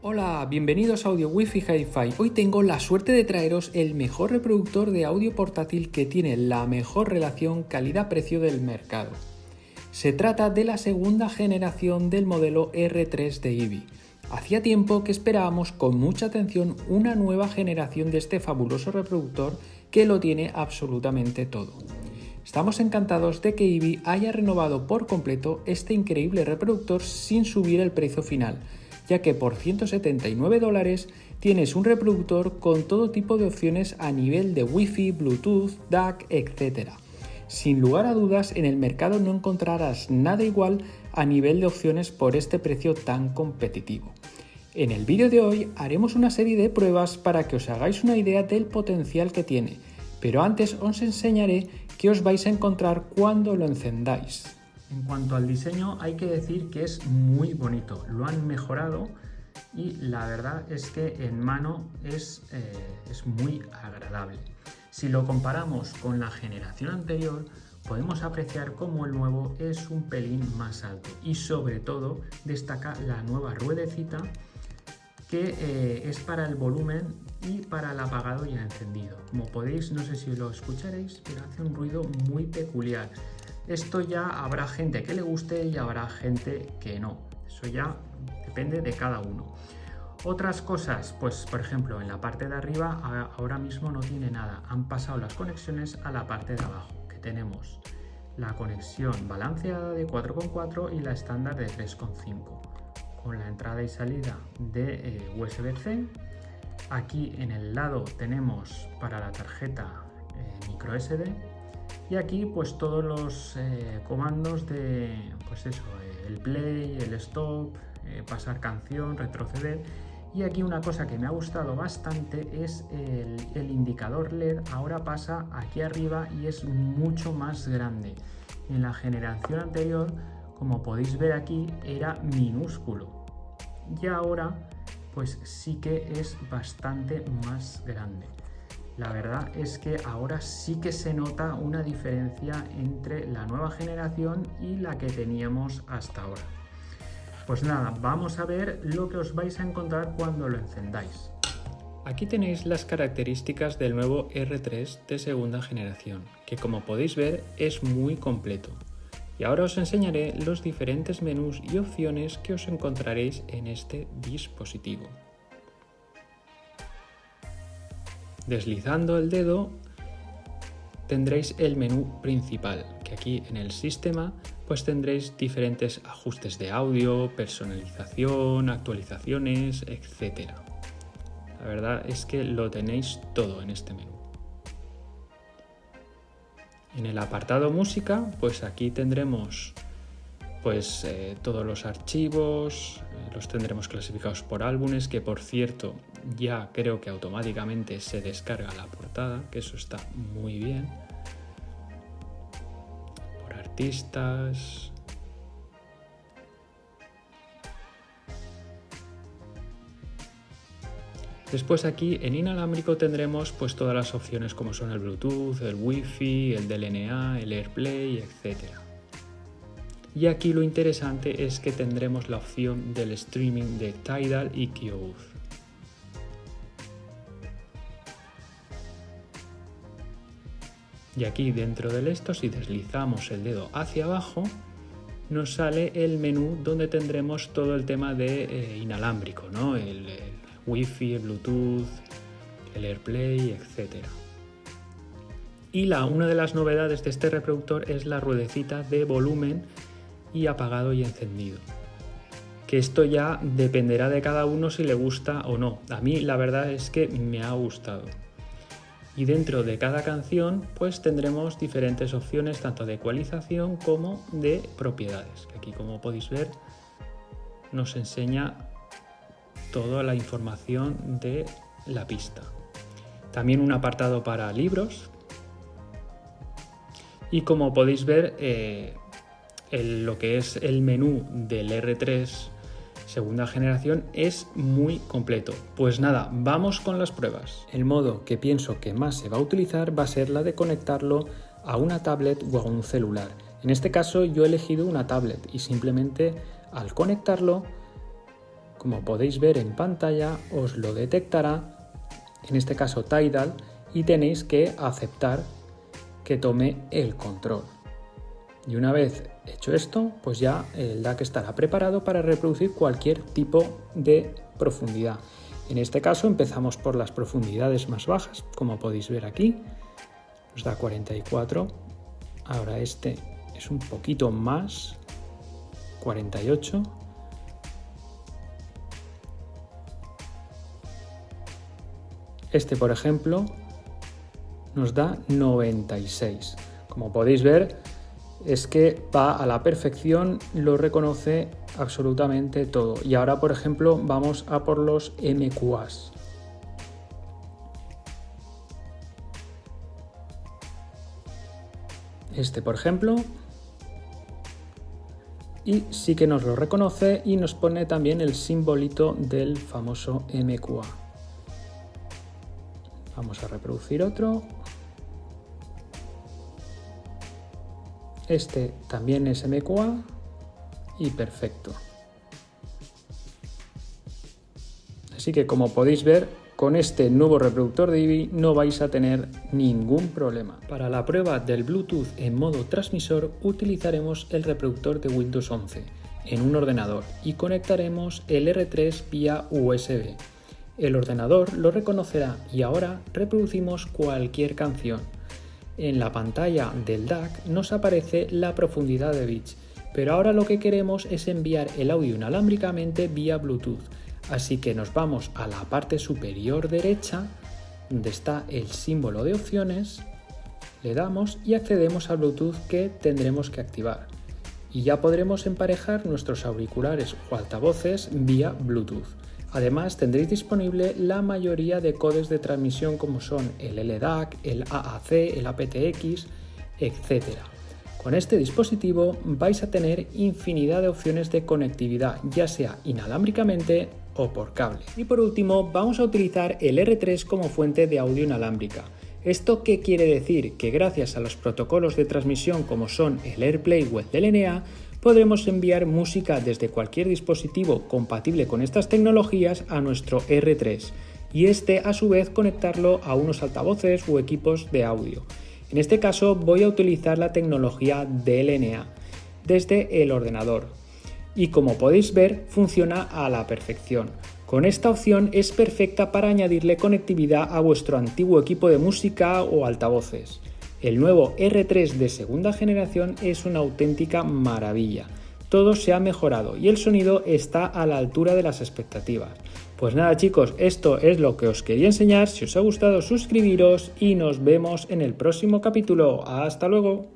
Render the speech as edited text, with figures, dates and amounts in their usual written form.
Hola, bienvenidos a Audio Wi-Fi Hi-Fi. Hoy tengo la suerte de traeros el mejor reproductor de audio portátil que tiene la mejor relación calidad-precio del mercado. Se trata de la segunda generación del modelo R3 de Eevee. Hacía tiempo que esperábamos con mucha atención una nueva generación de este fabuloso reproductor que lo tiene absolutamente todo. Estamos encantados de que Eevee haya renovado por completo este increíble reproductor sin subir el precio final, ya que por $179 tienes un reproductor con todo tipo de opciones a nivel de Wi-Fi, Bluetooth, DAC, etc. Sin lugar a dudas, en el mercado no encontrarás nada igual a nivel de opciones por este precio tan competitivo. En el vídeo de hoy haremos una serie de pruebas para que os hagáis una idea del potencial que tiene, pero antes os enseñaré qué os vais a encontrar cuando lo encendáis. En cuanto al diseño, hay que decir que es muy bonito, lo han mejorado y la verdad es que en mano es muy agradable. Si lo comparamos con la generación anterior, podemos apreciar cómo el nuevo es un pelín más alto y sobre todo destaca la nueva ruedecita que es para el volumen y para el apagado y el encendido. Como podéis, no sé si lo escucharéis, pero hace un ruido muy peculiar. Esto ya habrá gente que le guste y habrá gente que no. Eso ya depende de cada uno. Otras cosas, pues por ejemplo en la parte de arriba ahora mismo no tiene nada. Han pasado las conexiones a la parte de abajo, que tenemos la conexión balanceada de 4.4 y la estándar de 3.5. Con la entrada y salida de USB-C. Aquí en el lado tenemos para la tarjeta micro SD. Y aquí pues todos los comandos de pues eso, el play, el stop, pasar canción, retroceder. Y aquí una cosa que me ha gustado bastante es el indicador LED. Ahora pasa aquí arriba y es mucho más grande. En la generación anterior, como podéis ver aquí, era minúsculo. Y ahora pues sí que es bastante más grande. La verdad es que ahora sí que se nota una diferencia entre la nueva generación y la que teníamos hasta ahora. Pues nada, vamos a ver lo que os vais a encontrar cuando lo encendáis. Aquí tenéis las características del nuevo R3 de segunda generación, que como podéis ver es muy completo. Y ahora os enseñaré los diferentes menús y opciones que os encontraréis en este dispositivo. Deslizando el dedo tendréis el menú principal, que aquí en el sistema pues tendréis diferentes ajustes de audio, personalización, actualizaciones, etc. La verdad es que lo tenéis todo en este menú. En el apartado música, pues aquí tendremos pues todos los archivos, los tendremos clasificados por álbumes, que por cierto ya creo que automáticamente se descarga la portada, que eso está muy bien. Por artistas. Después aquí en inalámbrico tendremos pues todas las opciones como son el Bluetooth, el Wi-Fi, el DLNA, el AirPlay, etc. Y aquí lo interesante es que tendremos la opción del streaming de Tidal y Qobuz. Y aquí dentro de esto, si deslizamos el dedo hacia abajo, nos sale el menú donde tendremos todo el tema de inalámbrico, ¿no? El Wi-Fi, el Bluetooth, el AirPlay, etc. Y una de las novedades de este reproductor es la ruedecita de volumen y apagado y encendido, que esto ya dependerá de cada uno si le gusta o no. A mí la verdad es que me ha gustado. Y dentro de cada canción pues tendremos diferentes opciones tanto de ecualización como de propiedades, que aquí como podéis ver nos enseña toda la información de la pista. También un apartado para libros y como podéis ver lo que es el menú del R3 segunda generación es muy completo. Pues nada, vamos con las pruebas. El modo que pienso que más se va a utilizar va a ser la de conectarlo a una tablet o a un celular. En este caso yo he elegido una tablet y simplemente al conectarlo Como podéis ver en pantalla, os lo detectará, en este caso Tidal, y tenéis que aceptar que tome el control. Y una vez hecho esto, pues ya el DAC estará preparado para reproducir cualquier tipo de profundidad. En este caso empezamos por las profundidades más bajas, como podéis ver aquí, nos da 44, ahora este es un poquito más, 48, este por ejemplo nos da 96. Como podéis ver, es que va a la perfección, lo reconoce absolutamente todo. Y ahora, por ejemplo, vamos a por los MQAs. Este, por ejemplo, y sí que nos lo reconoce y nos pone también el simbolito del famoso MQA. Vamos a reproducir otro. Este también es MQA y perfecto. Así que como podéis ver, con este nuevo reproductor de Eevee no vais a tener ningún problema. Para la prueba del Bluetooth en modo transmisor utilizaremos el reproductor de Windows 11 en un ordenador y conectaremos el R3 vía USB. El ordenador lo reconocerá y ahora reproducimos cualquier canción. En la pantalla del DAC nos aparece la profundidad de bits, pero ahora lo que queremos es enviar el audio inalámbricamente vía Bluetooth, así que nos vamos a la parte superior derecha, donde está el símbolo de opciones, le damos y accedemos al Bluetooth que tendremos que activar. Y ya podremos emparejar nuestros auriculares o altavoces vía Bluetooth. Además tendréis disponible la mayoría de codecs de transmisión como son el LDAC, el AAC, el aptX, etc. Con este dispositivo vais a tener infinidad de opciones de conectividad, ya sea inalámbricamente o por cable. Y por último vamos a utilizar el R3 como fuente de audio inalámbrica. ¿Esto qué quiere decir? Que gracias a los protocolos de transmisión como son el AirPlay o el DLNA, podremos enviar música desde cualquier dispositivo compatible con estas tecnologías a nuestro R3 y este a su vez conectarlo a unos altavoces o equipos de audio. En este caso voy a utilizar la tecnología DLNA desde el ordenador y como podéis ver funciona a la perfección. Con esta opción es perfecta para añadirle conectividad a vuestro antiguo equipo de música o altavoces. El nuevo R3 de segunda generación es una auténtica maravilla. Todo se ha mejorado y el sonido está a la altura de las expectativas. Pues nada chicos, esto es lo que os quería enseñar. Si os ha gustado suscribiros y nos vemos en el próximo capítulo. ¡Hasta luego!